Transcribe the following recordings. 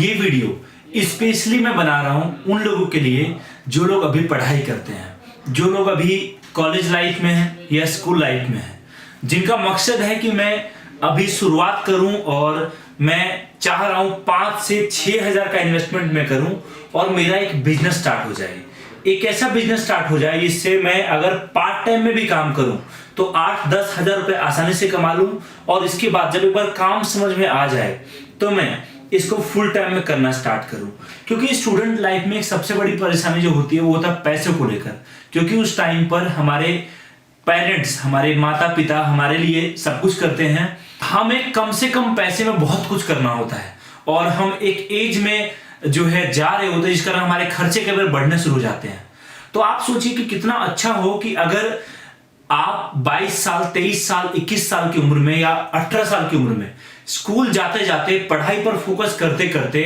ये video specially मैं बना रहा हूँ उन लोगों के लिए जो लोग अभी पढ़ाई करते हैं, जो लोग अभी कॉलेज लाइफ में हैं या स्कूल लाइफ में हैं, जिनका मकसद है कि मैं अभी शुरुआत करूं और मैं चाह रहा हूं 5 से 6 हज़ार का इन्वेस्टमेंट मैं करूं और मेरा एक बिजनेस स्टार्ट हो जाए। एक ऐसा बिजनेस स्टार्ट हो जाए जिससे मैं अगर पार्ट टाइम में भी काम करूं तो 8-10 हज़ार रुपए आसानी से कमा लूं और इसके बाद जब एक बार काम समझ में आ जाए तो मैं इसको फुल टाइम में करना स्टार्ट करूं। क्योंकि स्टूडेंट लाइफ में एक सबसे बड़ी परेशानी जो होती है वो होता है पैसे को लेकर, क्योंकि उस टाइम पर हमारे पेरेंट्स, हमारे माता पिता हमारे लिए सब कुछ करते हैं, हमें कम से कम पैसे में बहुत कुछ करना होता है और हम एक एज में जो है जा रहे होते हैं जिस कारण हमारे खर्चे केवल बढ़ने शुरू हो जाते हैं। तो आप सोचिए कि कितना अच्छा हो कि अगर आप 22 साल, 23 साल, 21 साल की उम्र में या 18 साल की उम्र में स्कूल जाते जाते पढ़ाई पर फोकस करते करते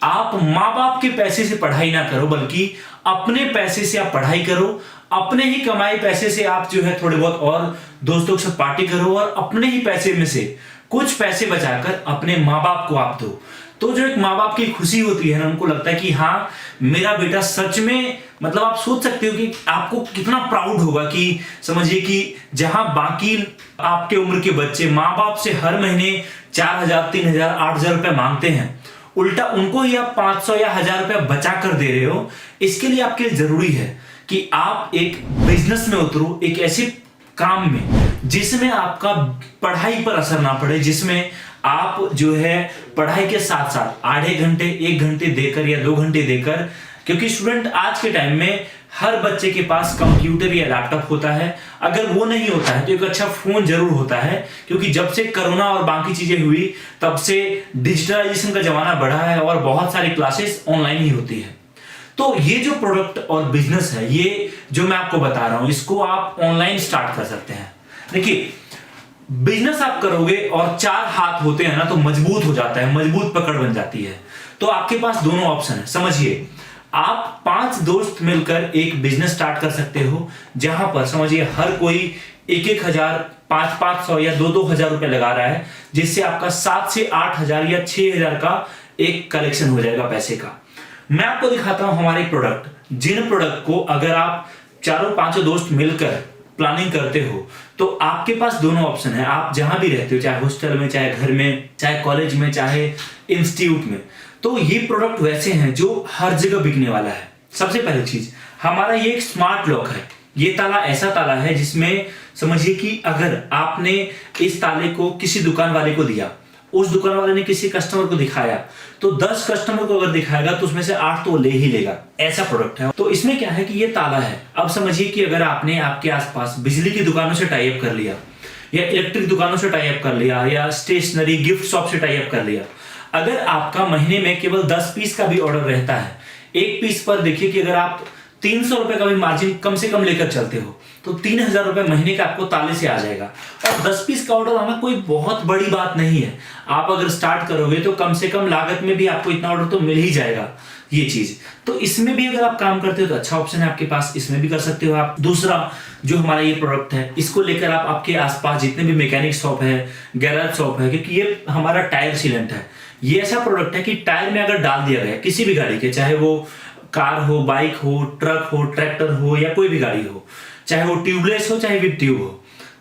आप माँ बाप के पैसे से पढ़ाई ना करो, बल्कि अपने पैसे से आप पढ़ाई करो, अपने ही कमाए पैसे से आप जो है थोड़े बहुत और दोस्तों के साथ पार्टी करो और अपने ही पैसे में से कुछ पैसे बचाकर अपने माँ बाप को आप दो। तो जो एक माँ बाप की खुशी होती है ना, उनको लगता है कि हाँ मेरा बेटा सच में, मतलब आप सोच सकते हो कि आपको कितना प्राउड होगा कि समझिए कि जहां बाकी आपके उम्र के बच्चे माँ बाप से हर महीने 4,000, 3,000, 8,000 रुपए मांगते हैं, उल्टा उनको ही आप 500 या 1,000 रुपया बचा कर दे रहे हो। इसके लिए आपके लिए जरूरी है कि आप एक बिजनेस में उतरो, एक ऐसे काम में जिसमें आपका पढ़ाई पर असर ना पड़े, जिसमें आप जो है पढ़ाई के साथ साथ आधे घंटे, 1 घंटे देकर या 2 घंटे देकर, क्योंकि स्टूडेंट आज के टाइम में हर बच्चे के पास कंप्यूटर या लैपटॉप होता है, अगर वो नहीं होता है तो एक अच्छा फोन जरूर होता है, क्योंकि जब से कोरोना और बाकी चीजें हुई तब से डिजिटलाइजेशन का जमाना बढ़ा है और बहुत सारी क्लासेस ऑनलाइन ही होती है। तो ये जो प्रोडक्ट और बिजनेस है, ये जो मैं आपको बता रहा हूं, इसको आप ऑनलाइन स्टार्ट कर सकते हैं। देखिए, बिजनेस आप करोगे और 4 हाथ होते हैं ना तो मजबूत हो जाता है, मजबूत पकड़ बन जाती है। तो आपके पास दोनों ऑप्शन है। समझिए, आप 5 दोस्त मिलकर एक बिजनेस स्टार्ट कर सकते हो, जहां पर समझिए हर कोई 1-1 हज़ार, 500 या 2-2 हज़ार रुपए लगा रहा है, जिससे आपका 7 से 8 हज़ार या 6 हज़ार का एक कलेक्शन हो जाएगा पैसे का। मैं आपको दिखाता हूं हमारे प्रोडक्ट, जिन प्रोडक्ट को अगर आप 4-5 दोस्त मिलकर प्लानिंग करते हो तो आपके पास दोनों ऑप्शन है। आप जहां भी रहते हो, चाहे हॉस्टल में, चाहे घर में, चाहे कॉलेज में, चाहे इंस्टीट्यूट में, तो ये प्रोडक्ट वैसे हैं जो हर जगह बिकने वाला है। सबसे पहली चीज, हमारा ये एक स्मार्ट लॉक है। ये ताला ऐसा ताला है जिसमें समझिए कि अगर आपने इस ताले को किसी दुकान वाले को दिया, उस दुकान वाले ने किसी कस्टमर को दिखाया, तो 10 कस्टमर को अगर दिखाएगा तो उसमें से 8 तो ले ही लेगा। ऐसा प्रोडक्ट है। तो इसमें क्या है कि ये ताला है। अब समझिए कि अगर आपने आपके आसपास बिजली की दुकानों से टाई अप कर लिया या इलेक्ट्रिक दुकानों से टाई अप कर लिया या स्टेशनरी गिफ्ट शॉप से टाई अप कर लिया, अगर आपका महीने में केवल 10 पीस का भी ऑर्डर रहता है, एक पीस पर देखिए कि अगर आप 300 रुपए का भी मार्जिन कम से कम लेकर चलते हो तो 3,000 रुपए महीने का आपको ताले से आ जाएगा। और 10 पीस का ऑर्डर आना कोई बहुत बड़ी बात नहीं है। आप अगर स्टार्ट करोगे तो कम से कम लागत में भी आपको इतना ऑर्डर तो मिल ही जाएगा। ये चीज तो इसमें भी अगर आप काम करते हो तो अच्छा ऑप्शन है आपके पास, इसमें भी कर सकते हो आप। दूसरा जो हमारा ये प्रोडक्ट है, इसको लेकर आप आपके आसपास जितने भी मैकेनिक शॉप है, गैराज शॉप है, क्योंकि ये हमारा टायर सीलेंट है। ये ऐसा प्रोडक्ट है कि टायर में अगर डाल दिया गया किसी भी गाड़ी के, चाहे वो कार हो, बाइक हो, ट्रक हो, ट्रैक्टर हो या कोई भी गाड़ी हो, चाहे वो ट्यूबलेस हो चाहे विद ट्यूब हो,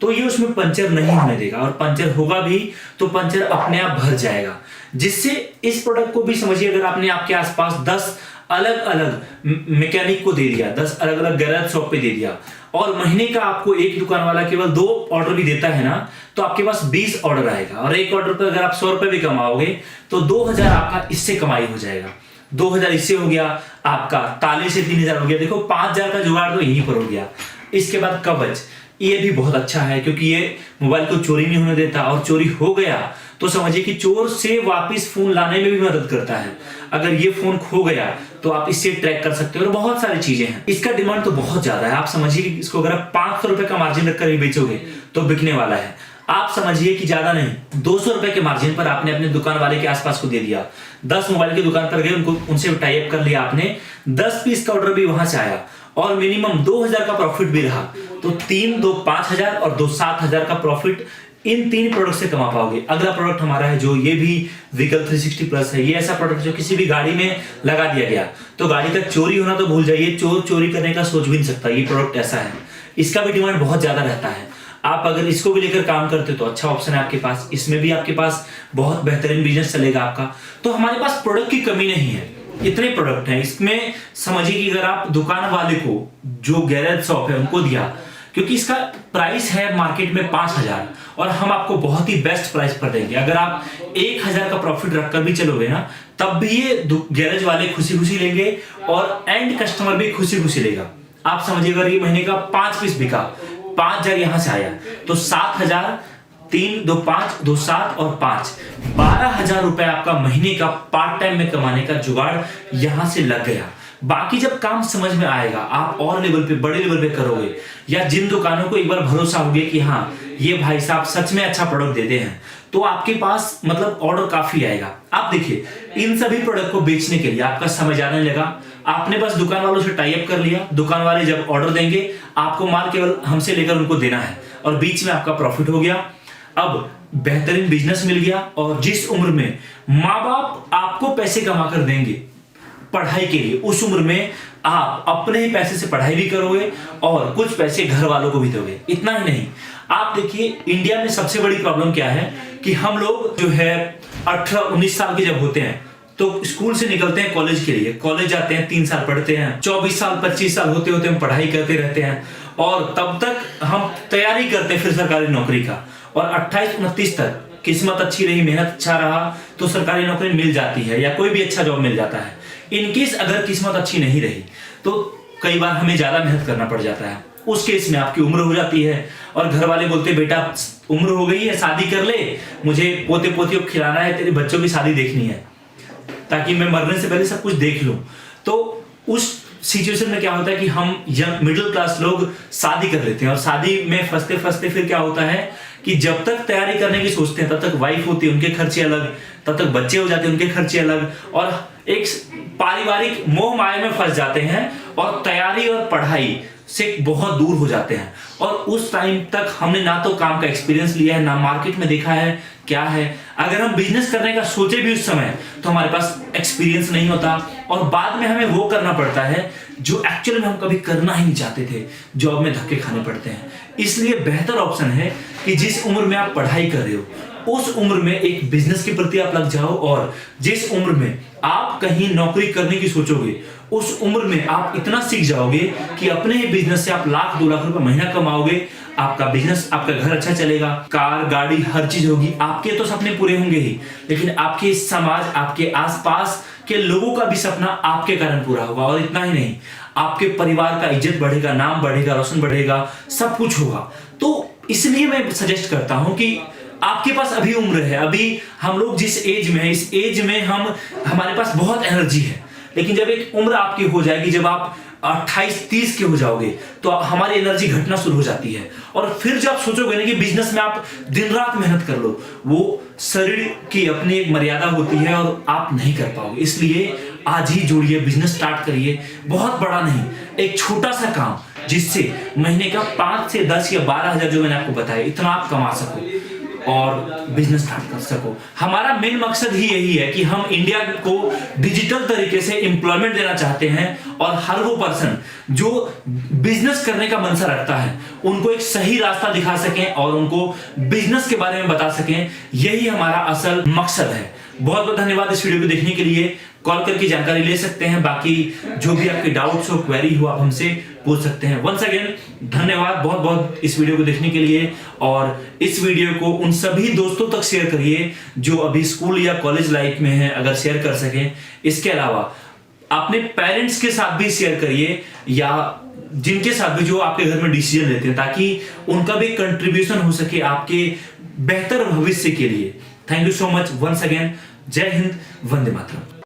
तो ये उसमें पंचर नहीं होने देगा, और पंचर होगा भी तो पंचर अपने आप भर जाएगा। जिससे इस प्रोडक्ट को भी समझिए, अगर आपने आपके आसपास 10 अलग अलग मैकेनिक को दे दिया, 10 अलग अलग गैराज शॉप पे दे दिया, और महीने का आपको एक दुकान वाला केवल 2 ऑर्डर भी देता है ना, तो आपके पास 20 ऑर्डर आएगा। और एक ऑर्डर पर अगर आप 100 रुपए भी कमाओगे तो 2,000 आपका इससे कमाई हो जाएगा। 2,000 इससे हो गया, आपका ताले से 3,000 हो गया। देखो 5,000 का जुगाड़ तो यहीं पर हो गया। इसके बाद कवच, ये भी बहुत अच्छा है क्योंकि ये मोबाइल को चोरी नहीं होने देता, और चोरी हो गया तो समझिए कि चोर से वापस फोन लाने में भी मदद करता है। अगर ये फोन खो गया तो आप इससे ट्रैक कर सकते हो, और बहुत सारी चीजें हैं। इसका डिमांड तो बहुत ज्यादा है। आप समझिए कि इसको अगर आप 500 रुपए का मार्जिन रखकर ही बेचोगे तो बिकने वाला है। आप समझिए कि ज्यादा नहीं, 200 रुपए के मार्जिन पर आपने अपने दुकान वाले के आसपास को दे दिया। 10 मोबाइल की दुकान पर गए, उनसे टाई अप कर लिया आपने, 10 पीस का ऑर्डर भी वहां से आया और मिनिमम 2,000 का प्रॉफिट भी रहा, तो 3 2 5,000 और 2 7,000 का प्रॉफिट इन 3 प्रोडक्ट से कमा पाओगे। अगला प्रोडक्ट हमारा है जो ये भी व्हीकल 360 प्लस है। ये ऐसा प्रोडक्ट जो किसी भी गाड़ी में लगा दिया गया तो गाड़ी का चोरी होना तो भूल जाइए, चोर चोरी करने का सोच भी नहीं सकता। ये प्रोडक्ट ऐसा है, इसका भी डिमांड बहुत ज्यादा रहता है। आप अगर इसको भी लेकर काम करते हो तो अच्छा ऑप्शन है आपके पास। इसमें भी आपके पास बहुत बेहतरीन बिजनेस चलेगा आपका। तो हमारे पास प्रोडक्ट की कमी नहीं है, इतने प्रोडक्ट हैं। इसमें समझिए कि अगर आप दुकान वाले को जो गैरेज शॉप है उनको दिया, क्योंकि इसका प्राइस है मार्केट में 5,000 और हम आपको बहुत ही बेस्ट प्राइस पर देंगे। अगर आप 1,000 का प्रॉफिट रखकर भी चलोगे ना, तब भी ये गैरेज वाले खुशी खुशी लेंगे और एंड कस्टमर भी खुशी खुशी लेगा। आप समझिए अगर ये महीने का 5 पीस बिका, 5,000 यहां से आया तो 7,000, 3 2 5 2 7 और 5 12,000 रुपए आपका महीने का पार्ट टाइम में कमाने का जुगाड़ यहां से लग गया। बाकी जब काम समझ में आएगा, आप और लेवल पे, बड़े लेवल पे करोगे, या जिन दुकानों को एक बार भरोसा हो गया कि हाँ ये भाई साहब सच में अच्छा प्रोडक्ट देते हैं, तो आपके पास मतलब ऑर्डर काफी आएगा। आप देखिए इन सभी प्रोडक्ट को बेचने के लिए आपका समय आने लगा। आपने बस दुकान वालों से टाई अप कर लिया, दुकान वाले जब ऑर्डर देंगे आपको माल केवल हमसे लेकर उनको देना है और बीच में आपका प्रॉफिट हो गया। अब बेहतरीन बिजनेस मिल गया और जिस उम्र में माँ बाप आपको पैसे कमा कर देंगे पढ़ाई के लिए, उस उम्र में आप अपने ही पैसे से पढ़ाई भी करोगे और कुछ पैसे घर वालों को भी दोगे। इतना ही नहीं, आप देखिए इंडिया में सबसे बड़ी प्रॉब्लम क्या है कि हम लोग जो है 18-19 साल के जब होते हैं तो स्कूल से निकलते हैं कॉलेज के लिए, कॉलेज जाते हैं, 3 साल पढ़ते हैं, 24 साल 25 साल होते होते हम पढ़ाई करते रहते हैं और तब तक हम तैयारी करते हैं फिर सरकारी नौकरी का, और 28-29 तक किस्मत अच्छी रही, मेहनत अच्छा रहा तो सरकारी नौकरी मिल जाती है या कोई भी अच्छा जॉब मिल जाता है। इनकेस अगर किस्मत अच्छी नहीं रही तो कई बार हमें ज्यादा मेहनत करना पड़ जाता है। उस केस में आपकी उम्र हो जाती है और घर वाले बोलते बेटा उम्र हो गई है, शादी कर ले, मुझे पोते पोतियों को खिलाना है, तेरे बच्चों की शादी देखनी है ताकि मैं मरने से पहले सब कुछ देख लूं। तो उस सिचुएशन में क्या होता है कि हम यंग मिडिल क्लास लोग शादी कर लेते हैं और शादी में फंसते फंसते फिर क्या होता है कि जब तक तैयारी करने की सोचते हैं तब तक वाइफ होती है, उनके खर्चे अलग, तब तक बच्चे हो जाते हैं, उनके खर्चे अलग, और एक पारिवारिक मोह माया में फंस जाते हैं और तैयारी और पढ़ाई से बहुत दूर हो जाते हैं। और उस टाइम तक हमने ना तो काम का एक्सपीरियंस लिया है, ना मार्केट में देखा है क्या है। अगर हम बिजनेस करने का सोचे भी उस समय तो हमारे पास एक्सपीरियंस नहीं होता और बाद में हमें वो करना पड़ता है जो एक्चुअली में हम कभी करना ही नहीं चाहते थे, जॉब में धक्के खाने पड़ते हैं। इसलिए बेहतर ऑप्शन है कि जिस उम्र में आप पढ़ाई कर रहे हो उस उम्र में एक बिजनेस के प्रति आप लग जाओ, और जिस उम्र में आप कहीं नौकरी करने की सोचोगे उस उम्र में आप इतना सीख जाओगे कि अपने ही बिजनेस से आप 1,00,000-2 लाख रुपए महीना कमाओगे। आपका बिजनेस, आपका घर अच्छा चलेगा, कार गाड़ी हर चीज होगी, आपके तो सपने पूरे होंगे ही, लेकिन आपके समाज, आपके आसपास के लोगों का भी सपना आपके कारण पूरा होगा। और इतना ही नहीं, आपके परिवार का इज्जत बढ़ेगा, नाम बढ़ेगा, रोशन बढ़ेगा, सब कुछ होगा। तो इसलिए मैं सजेस्ट करता हूं कि आपके पास अभी उम्र है, अभी हम लोग जिस एज में है, इस एज में हमारे पास बहुत एनर्जी है, लेकिन जब एक उम्र आपकी हो जाएगी, जब आप 28-30 के हो जाओगे तो हमारी एनर्जी घटना शुरू हो जाती है। और फिर जब आप सोचोगे ना कि बिजनेस में आप दिन रात मेहनत कर लो, वो शरीर की अपनी एक मर्यादा होती है और आप नहीं कर पाओगे। इसलिए आज ही जुड़िए, बिजनेस स्टार्ट करिए। बहुत बड़ा नहीं, एक छोटा सा काम जिससे महीने का 5 से 10 या 12,000 जो मैंने आपको बताया, इतना आप कमा सको और बिजनेस स्टार्ट कर सको। हमारा मेन मकसद ही यही है कि हम इंडिया को डिजिटल तरीके से एम्प्लॉयमेंट देना चाहते हैं और हर वो पर्सन जो बिजनेस करने का मनसा रखता है उनको एक सही रास्ता दिखा सकें और उनको बिजनेस के बारे में बता सकें। यही हमारा असल मकसद है। बहुत बहुत धन्यवाद इस वीडियो को देखने के लिए। कॉल करके जानकारी ले सकते हैं, बाकी जो भी आपके डाउट्स हो, क्वेरी हो, आप हमसे पूछ सकते हैं। वंस अगेन धन्यवाद बहुत बहुत इस वीडियो को देखने के लिए, और इस वीडियो को उन सभी दोस्तों तक शेयर करिए जो अभी स्कूल या कॉलेज लाइफ में हैं, अगर शेयर कर सकें। इसके अलावा अपने पेरेंट्स के साथ भी शेयर करिए या जिनके साथ भी जो आपके घर में डिसीजन लेते हैं, ताकि उनका भी कंट्रीब्यूशन हो सके आपके बेहतर भविष्य के लिए। Thank you so much once again. जय हिंद, वंदे मातरम।